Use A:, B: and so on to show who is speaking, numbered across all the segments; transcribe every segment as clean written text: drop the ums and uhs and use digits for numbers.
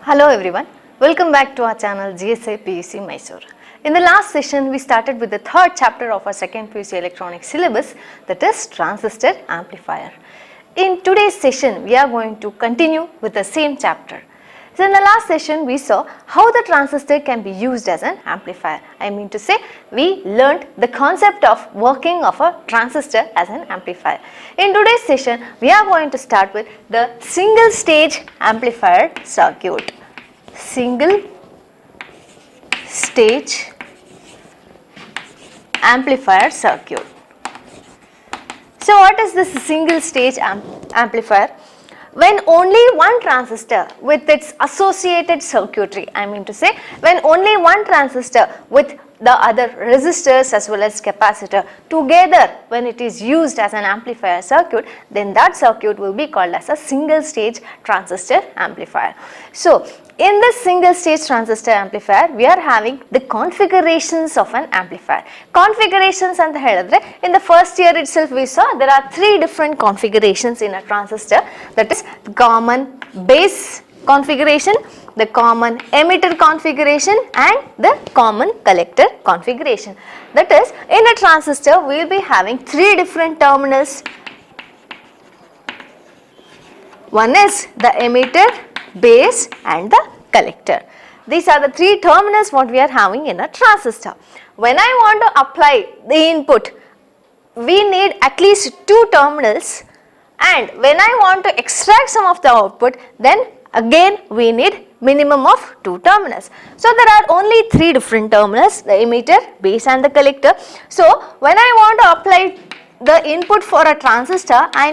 A: Hello everyone, welcome back to our channel GSI PUC Mysore. In the last session, we started with the third chapter of our second PUC electronics syllabus, that is transistor amplifier. In today's session, we are going to continue with the same chapter. So in the last session, we saw how the transistor can be used as an amplifier. I mean to say, we learned the concept of working of a transistor as an amplifier. In today's session, we are going to start with the single stage amplifier circuit. Single stage amplifier circuit. So what is this single stage amplifier? When only one transistor with its associated circuitry, I mean to say, when only one transistor with the other resistors as well as capacitor together, when it is used as an amplifier circuit, then that circuit will be called as a single stage transistor amplifier. So in this single stage transistor amplifier, we are having the configurations of an amplifier. Configurations and in the first year itself we saw there are three different configurations in a transistor, that is common base configuration, the common emitter configuration and the common collector configuration. That is, in a transistor we will be having three different terminals. One is the emitter, base and the collector. These are the three terminals what we are having in a transistor. When I want to apply the input, we need at least two terminals, and when I want to extract some of the output, then again we need minimum of two terminals. So there are only three different terminals, the emitter, base and the collector. So when I want to apply the input for a transistor, I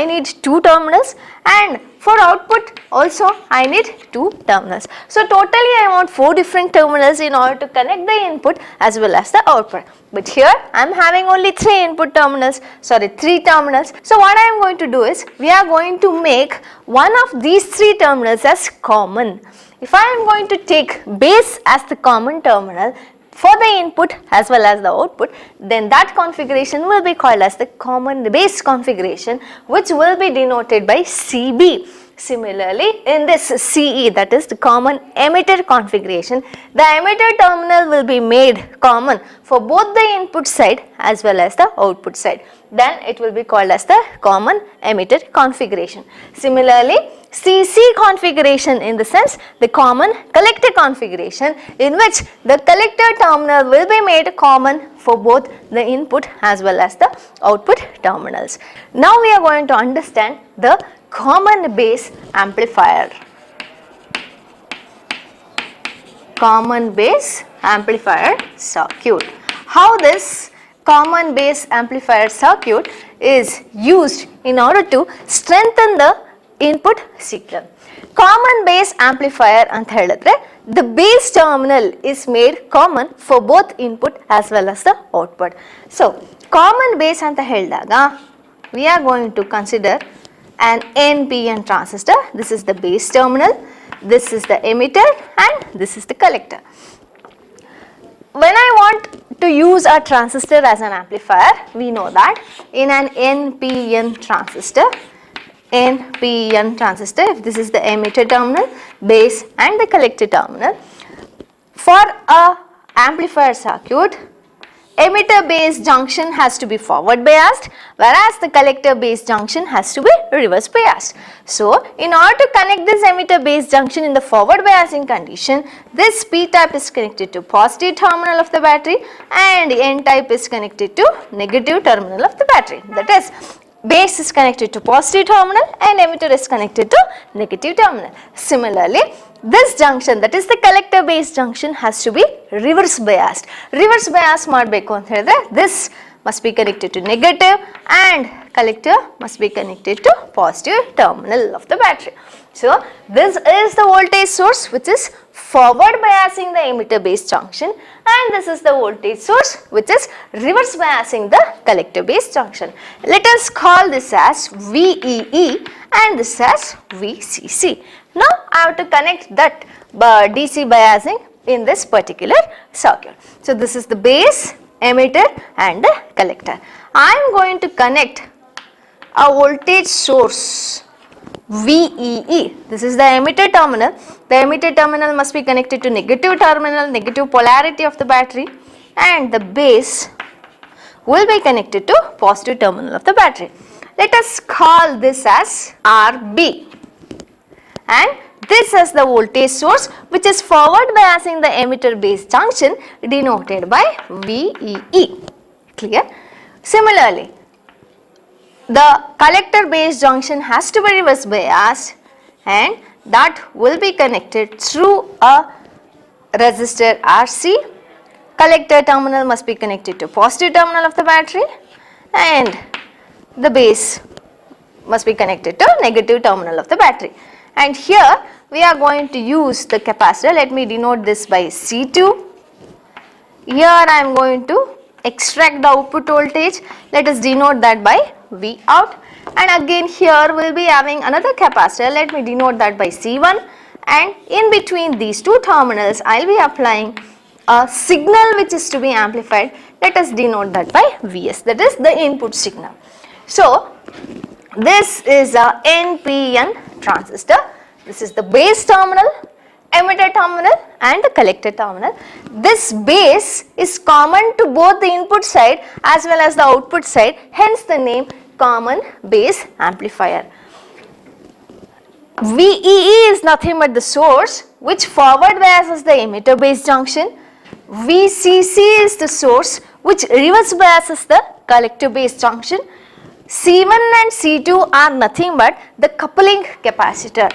A: need two terminals, and for output also I need two terminals. So totally I want four different terminals in order to connect the input as well as the output. But here I am having only three terminals. So what I am going to do is, we are going to make one of these three terminals as common. If I am going to take base as the common terminal for the input as well as the output, then that configuration will be called as the common base configuration, which will be denoted by CB. Similarly, in this CE, that is the common emitter configuration, the emitter terminal will be made common for both the input side as well as the output side. Then it will be called as the common emitter configuration. Similarly, CC configuration, in the sense the common collector configuration, in which the collector terminal will be made common for both the input as well as the output terminals. Now we are going to understand the common base amplifier. Common base amplifier circuit. How this common base amplifier circuit is used in order to strengthen the input signal. Common base amplifier ಅಂತ ಹೇಳಿದ್ರೆ, the base terminal is made common for both input as well as the output. So common base ಅಂತ ಹೇಳಿದಾಗ, we are going to consider an NPN transistor. This is the base terminal, this is the emitter and this is the collector. When I want to use a transistor as an amplifier, we know that in an NPN transistor, if this is the emitter terminal, base and the collector terminal, for a amplifier circuit, emitter base junction has to be forward biased, whereas the collector base junction has to be reverse biased. So in order to connect this emitter base junction in the forward biasing condition, this P type is connected to positive terminal of the battery and N type is connected to negative terminal of the battery. That is, base is connected to positive terminal and emitter is connected to negative terminal. Similarly, this junction, that is the collector base junction, has to be reverse biased. Reverse bias ಮಾಡಬೇಕು ಅಂತ ಹೇಳಿದ್ರೆ, this must be connected to negative and collector must be connected to positive terminal of the battery. So this is the voltage source which is forward biasing the emitter base junction, and this is the voltage source which is reverse biasing the collector base junction. Let us call this as VEE and this as VCC. Now I have to connect that DC biasing in this particular circuit. So this is the base, emitter and the collector. I am going to connect a voltage source VEE. This is the emitter terminal. The emitter terminal must be connected to negative terminal, negative polarity of the battery, and the base will be connected to positive terminal of the battery. Let us call this as RB, and this is the voltage source which is forward biasing the emitter base junction, denoted by VEE. Clear? Similarly, the collector base junction has to be reverse biased, and that will be connected through a resistor RC. Collector terminal must be connected to positive terminal of the battery, and the base must be connected to negative terminal of the battery. And here we are going to use the capacitor. Let me denote this by C2. Here I am going to extract the output voltage. Let us denote that by V out. And again here we will be having another capacitor. Let me denote that by C1. And in between these two terminals I will be applying a signal which is to be amplified. Let us denote that by Vs, that is the input signal. So this is a NPN transistor. This is the base terminal, emitter terminal, and the collector terminal. This base is common to both the input side as well as the output side, hence the name common base amplifier. VEE is nothing but the source which forward biases the emitter base junction. VCC is the source which reverse biases the collector base junction. C1 and C2 are nothing but the coupling capacitor.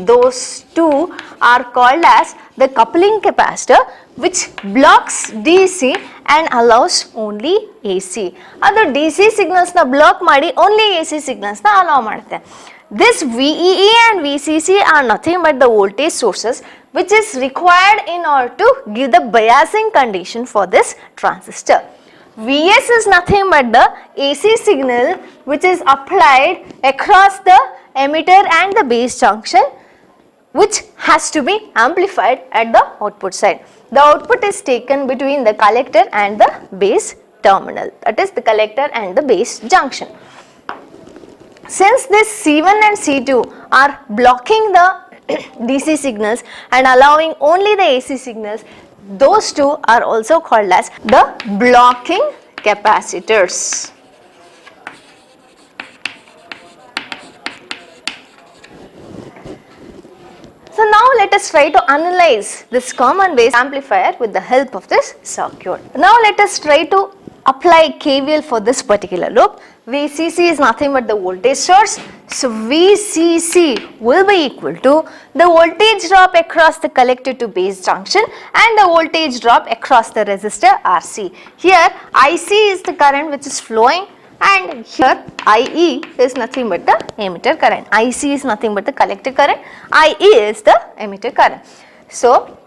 A: Those two are called as the coupling capacitor, which blocks DC and allows only AC. Other DC signals na block ಮಾಡಿ only AC signals na allow ಮಾಡುತ್ತೆ. This VEE and VCC are nothing but the voltage sources which is required in order to give the biasing condition for this transistor. Vs is nothing but the AC signal which is applied across the emitter and the base junction, which has to be amplified at the output side. The output is taken between the collector and the base terminal, that is the collector and the base junction. Since this C1 and C2 are blocking the DC signals and allowing only the AC signals, those two are also called as the blocking capacitors. So now let us try to analyze this common base amplifier with the help of this circuit. Now let us try to apply KVL for this particular loop. VCC is nothing but the voltage source. So VCC will be equal to the voltage drop across the collector to base junction and the voltage drop across the resistor RC. Here IC is the current which is flowing, and here IE is nothing but the emitter current. IC is nothing but the collector current. IE is the emitter current. So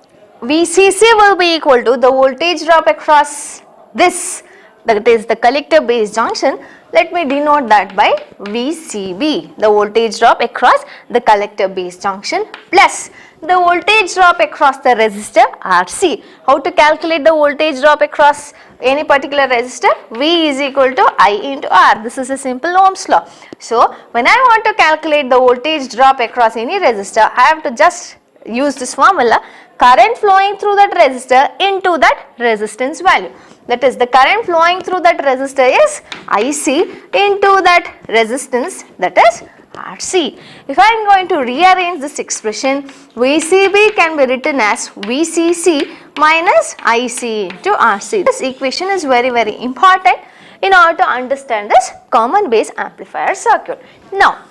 A: VCC will be equal to the voltage drop across this, that is the collector base junction. Let me denote that by VCB, the voltage drop across the collector base junction, plus the voltage drop across the resistor RC. How to calculate the voltage drop across any particular resistor? V is equal to I into R. This is a simple Ohm's law. So when I want to calculate the voltage drop across any resistor, I have to just use this formula: current flowing through that resistor into that resistance value. That is, the current flowing through that resistor is IC into that resistance, that is RC. If I am going to rearrange this expression, VCB can be written as VCC minus IC into RC. This equation is very important in order to understand this common base amplifier circuit. Now,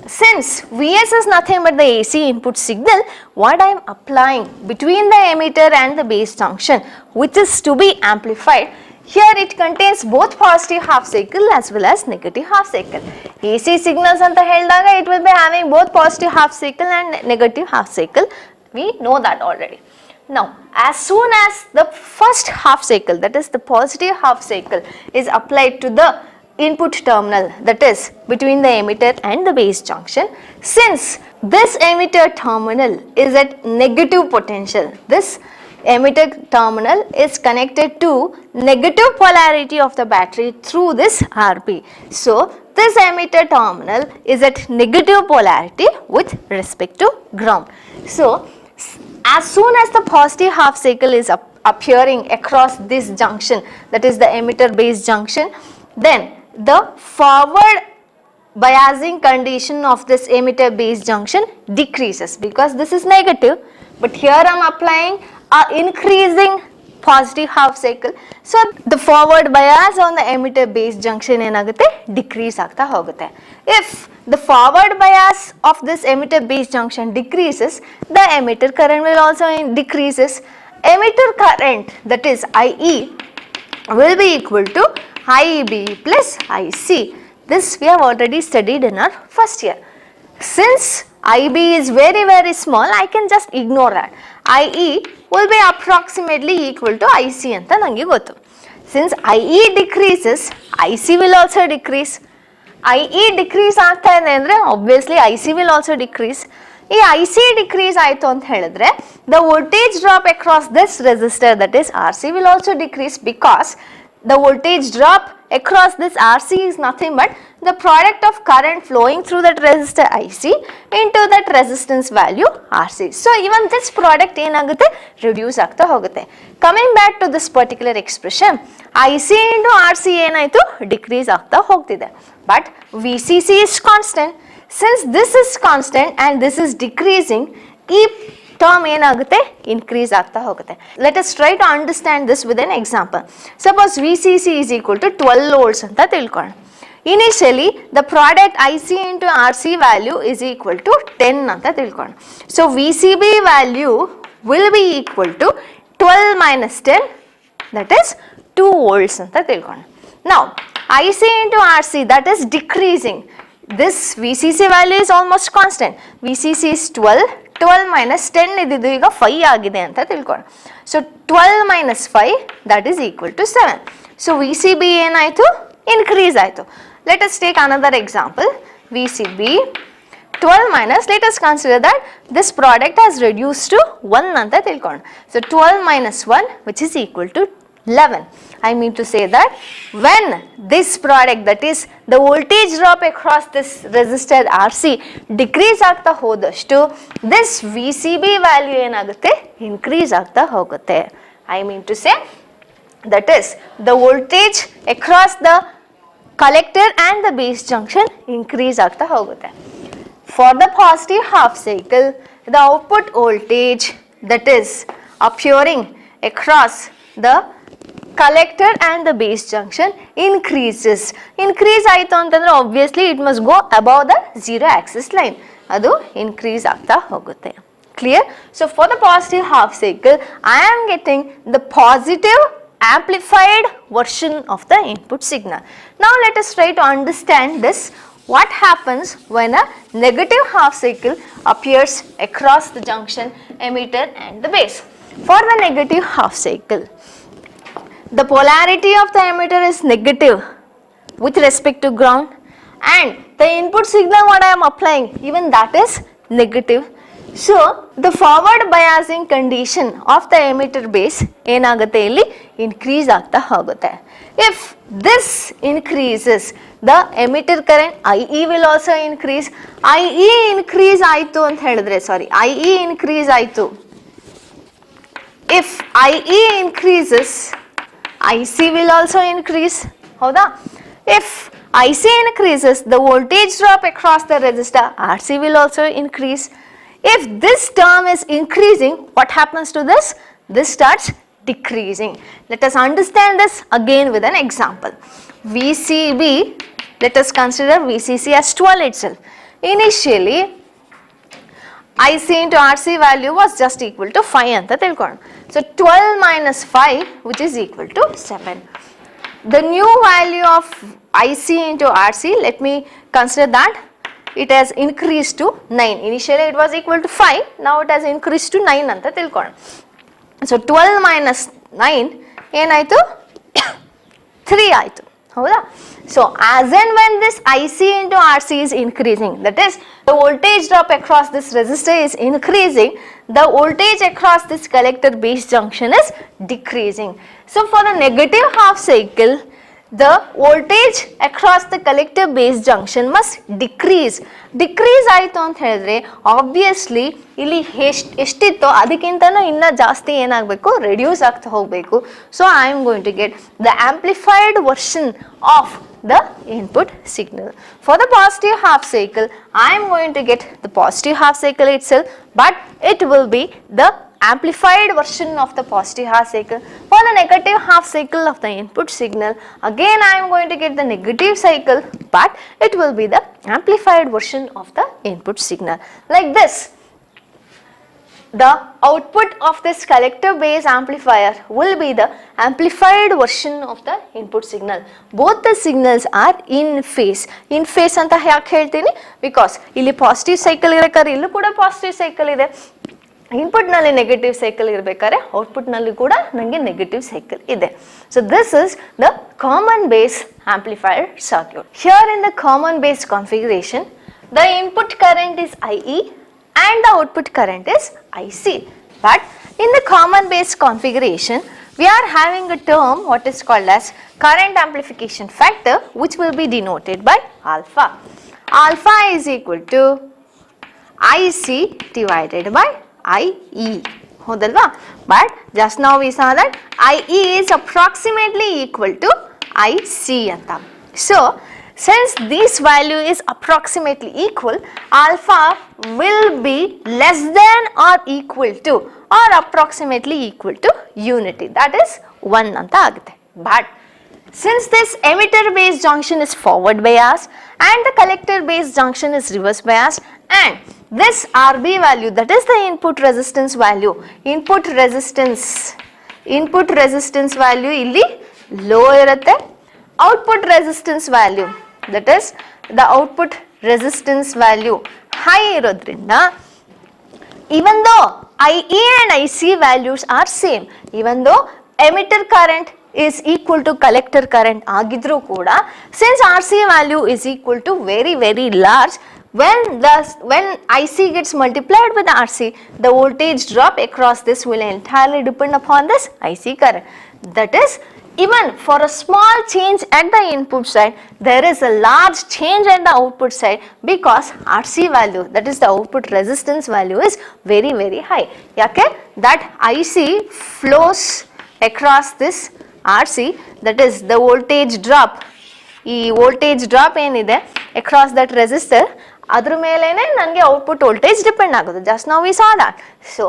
A: since Vs is nothing but the AC input signal, what I am applying between the emitter and the base junction, which is to be amplified, here it contains both positive half cycle as well as negative half cycle. AC signals anta heldaga it will be having both positive half cycle and negative half cycle. We know that already. Now, as soon as the first half cycle, that is the positive half cycle, is applied to the input terminal, that is between the emitter and the base junction, since this emitter terminal is at negative potential, this emitter terminal is connected to negative polarity of the battery through this RB. So this emitter terminal is at negative polarity with respect to ground. So as soon as the positive half cycle is appearing across this junction, that is the emitter base junction, then the forward biasing condition of this emitter base junction decreases because this is negative, but here I am applying a increasing positive half cycle. So the forward bias on the emitter base junction ಏನಾಗುತ್ತೆ decrease ಆಗ್ತಾ ಹೋಗುತ್ತೆ. If the forward bias of this emitter base junction decreases, the emitter current will also decreases. Emitter current, that is IE, will be equal to IB plus IC. This we have already studied in our first year. Since IB is very very small, I can just ignore that. IE will be approximately equal to IC anta nange gottu. Since IE decreases, IC will also decrease. IE decrease ಆಗ್ತಾ ಇದೆ ಅಂದರೆ obviously IC will also decrease. ಈ IC decrease ಆಯಿತು ಅಂತ ಹೇಳಿದ್ರೆ the voltage drop across this resistor, that is RC, will also decrease because the voltage drop across this RC is nothing but the product of current flowing through that resistor IC into that resistance value RC. So even this product ಏನಾಗುತ್ತೆ reduce ಆಗ್ತಾ ಹೋಗುತ್ತೆ. Coming back to this particular expression, IC into RC ಏನಾಯಿತು decrease ಆಗ್ತಾ ಹೋಗ್ತಿದೆ, but VCC is constant. Since this is constant and this is decreasing, ಈ term ಏನಾಗುತ್ತೆ increase ಆಗ್ತಾ ಹೋಗುತ್ತೆ. Let us try to understand this with an example. Suppose VCC is equal to 12 volts ಅಂತ ತಿಳ್ಕೊಳ್ಳೋಣ. Initially the product IC into RC value is equal to 10 ಅಂತ ತಿಳ್ಕೊಳ್ಳೋಣ. So VCB value will be equal to 12 minus 10, that is 2 volts ಅಂತ ತಿಳ್ಕೊಳ್ಳೋಣ. Now IC into RC, that is decreasing. This VCC value is almost constant. VCC is 12. 12 minus 10 ಇದ್ದಿದ್ದು ಈಗ 5 ಆಗಿದೆ ಅಂತ ತಿಳ್ಕೊಳ್ಳೋಣ. So 12 minus 5, that is equal to 7. So VCB ಏನಾಯಿತು increase ಆಯಿತು. Let us take another example. VCB 12 minus, let us consider that this product has reduced to 1 ಅಂತ ತಿಳ್ಕೊಳ್ಳೋಣ. So 12 minus 1, which is equal to 11. I mean to say that when this product, that is the voltage drop across this resistor RC decrease ಆಗ್ತಾ ಹೋದಷ್ಟು this VCB value ಏನಾಗುತ್ತೆ increase ಆಗ್ತಾ ಹೋಗುತ್ತೆ. I mean to say that is the voltage across the collector and the base junction increase ಆಗ್ತಾ ಹೋಗುತ್ತೆ. For the positive half cycle, the output voltage, that is appearing across the collector and the base junction increases. Increase ಆಯಿತು ಅಂತಂದ್ರೆ obviously it must go above the zero axis line. ಅದು increase ಆಗ್ತಾ ಹೋಗುತ್ತೆ. Clear? So for the positive half cycle, I am getting the positive amplified version of the input signal. Now let us try to understand this. What happens when a negative half cycle appears across the junction, emitter and the base? For the negative half cycle, the polarity of the emitter is negative with respect to ground, and the input signal what I am applying, even that is negative. So the forward biasing condition of the emitter base ಏನಾಗುತ್ತೆ ಇಲ್ಲಿ increase ಆಗ್ತಾ ಹೋಗುತ್ತೆ. If this increases, the emitter current IE will also increase. IE increase ಆಯಿತು ಅಂತ ಹೇಳಿದ್ರೆ, IE increase ಆಯಿತು. If IE increases, IC will also increase. ಹೌದಾ? If IC increases, the voltage drop across the resistor RC will also increase. If this term is increasing, what happens to this? This starts decreasing. Let us understand this again with an example. VCB, let us consider VCC as 12 itself. Initially, IC into RC value was just equal to 5 ಅಂತ ತಿಳ್ಕೊಳ್ಳೋಣ. So 12 minus 5, which is equal to 7. The new value of IC into RC, let me consider that it has increased to 9. Initially it was equal to 5, now it has increased to 9 ಅಂತ ತಿಳ್ಕೊಳ್ಳೋಣ. So 12 minus 9 ಏನಾಯಿತು 3 ಆಯಿತು. ಹೌದಾ? So as and when this IC into RC is increasing, that is the voltage drop across this resistor is increasing, the voltage across this collector base junction is decreasing. So for the negative half cycle, the voltage across the collector base junction must decrease. Decrease ಆಯಿತು ಅಂತ ಹೇಳಿದ್ರೆ obviously ಇಲ್ಲಿ ಎಷ್ಟಿತ್ತೋ ಅದಕ್ಕಿಂತನೂ ಇನ್ನೂ ಜಾಸ್ತಿ ಏನಾಗಬೇಕು, reduce ಆಗ್ತಾ ಹೋಗಬೇಕು. So I am going to get the amplified version of the input signal. For the positive half cycle, I am going to get the positive half cycle itself, but it will be the amplified version of the positive half cycle. For the negative half cycle of the input signal, again I am going to get the negative cycle, but it will be the amplified version of the input signal. Like this, the output of this collector base amplifier will be the amplified version of the input signal. Both the signals are in phase. In phase anta yaake heltini, because illi positive cycle irakare illu kuda positive cycle ide, input nalli negative cycle irbekare output nalli kuda nange negative cycle ide. So this is the common base amplifier circuit. Here in the common base configuration, the input current is IE and the output current is IC. But in the common base configuration, we are having a term what is called as current amplification factor, which will be denoted by alpha. Alpha is equal to IC divided by IE. Hodalva? But just now we saw that IE is approximately equal to IC anta. So since this value is approximately equal, alpha will be less than or equal to or approximately equal to unity, that is 1 anta agutte. But since this emitter base junction is forward bias and the collector base junction is reverse bias, and this RB value, that is the input resistance value, input resistance value illi low irutte, output resistance value, that is the output resistance value high irodrinda, even though IE and IC values are same, even though emitter current is equal to collector current agidru kuda, since RC value is equal to very very large, when IC gets multiplied with RC, the voltage drop across this will entirely depend upon this IC current. That is, even for a small change at the input side, there is a large change at the output side, because RC value, that is the output resistance value, is very very high. Yake that IC flows across this RC, that is the voltage drop, ee voltage drop enide across that resistor, adru melene nange output voltage depend agutte. Just now we saw that. So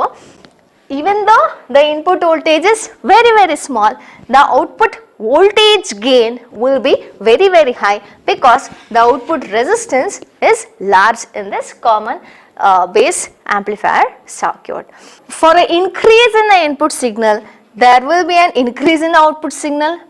A: even though the input voltage is very very small, the output voltage gain will be very very high, because the output resistance is large in this common base amplifier circuit. For an increase in the input signal, there will be an increase in the output signal.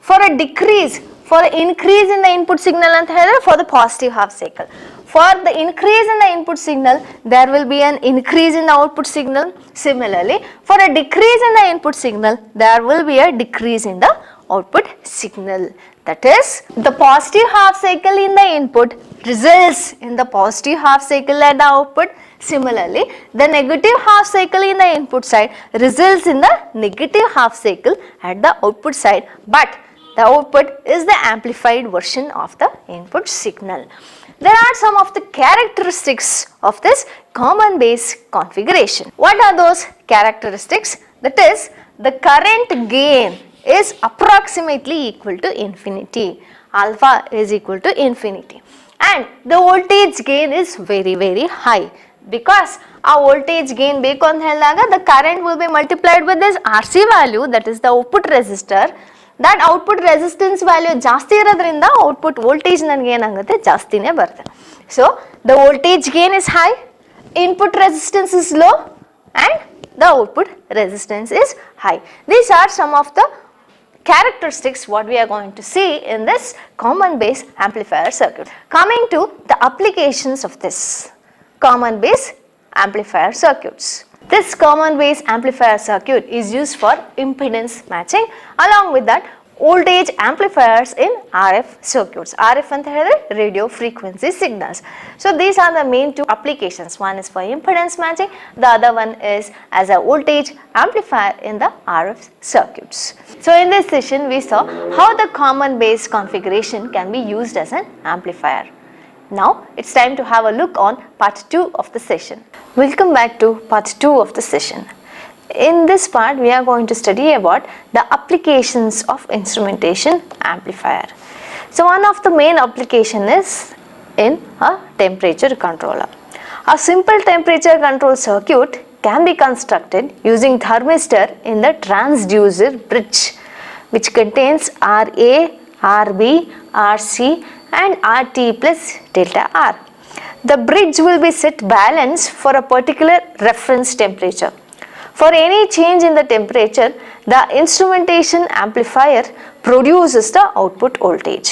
A: For an increase in the input signal anta helidre, for the positive half cycle, for the increase in the input signal, there will be an increase in the output signal. Similarly, for a decrease in the input signal, there will be a decrease in the output signal. That is, the positive half cycle in the input results in the positive half cycle at the output. Similarly, the negative half cycle in the input side results in the negative half cycle at the output side, but the output is the amplified version of the input signal. There are some of the characteristics of this common base configuration. What are those characteristics? That is, the current gain is approximately equal to infinity. Alpha is equal to infinity. And the voltage gain is very very high, because our voltage gain beku anta helidaga the current will be multiplied with this RC value, that is the output resistor. That output resistance value ಜಾಸ್ತಿ ಇರೋದ್ರಿಂದ output voltage ನನಗೆ ಏನಾಗುತ್ತೆ, ಜಾಸ್ತಿನೇ ಬರುತ್ತೆ. So the voltage gain is high, input resistance is low, and the output resistance is high. These are some of the characteristics what we are going to see in this common base amplifier circuit. Coming to the applications of this common base amplifier circuits. This common base amplifier circuit is used for impedance matching. Along with that, voltage amplifiers in RF circuits. RF ಅಂತ ಹೇಳಿದ್ರೆ radio frequency signals. So these are the main two applications. One is for impedance matching, the other one is as a voltage amplifier in the RF circuits. So in this session we saw how the common base configuration can be used as an amplifier. Now it's time to have a look on part 2 of the session. Welcome back to part 2 of the session. In this part we are going to study about the applications of instrumentation amplifier. So one of the main application is in a temperature controller. A simple temperature control circuit can be constructed using thermistor in the transducer bridge, which contains RA, RB, RC and RT plus delta R. The bridge will be set balanced for a particular reference temperature. For any change in the temperature, the instrumentation amplifier produces the output voltage.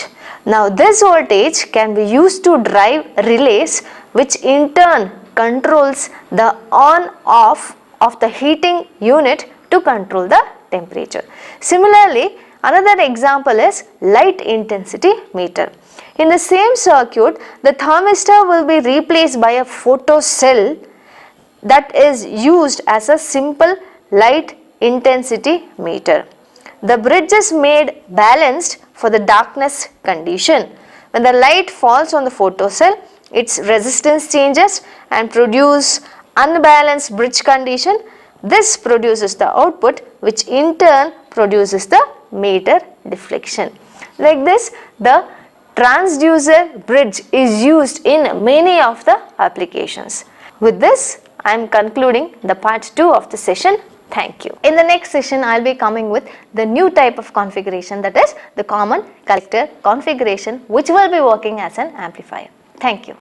A: Now this voltage can be used to drive relays, which in turn controls the on-off of the heating unit to control the temperature. Similarly, another example is light intensity meter. In the same circuit, the thermistor will be replaced by a photocell that is used as a simple light intensity meter. The bridge is made balanced for the darkness condition. When the light falls on the photocell, its resistance changes and produce unbalanced bridge condition. This produces the output, which in turn produces the meter deflection. Like this, the transducer bridge is used in many of the applications. With this, I am concluding the part 2 of the session. Thank you. In the next session, I will be coming with the new type of configuration, that is the common collector configuration, which will be working as an amplifier. Thank you.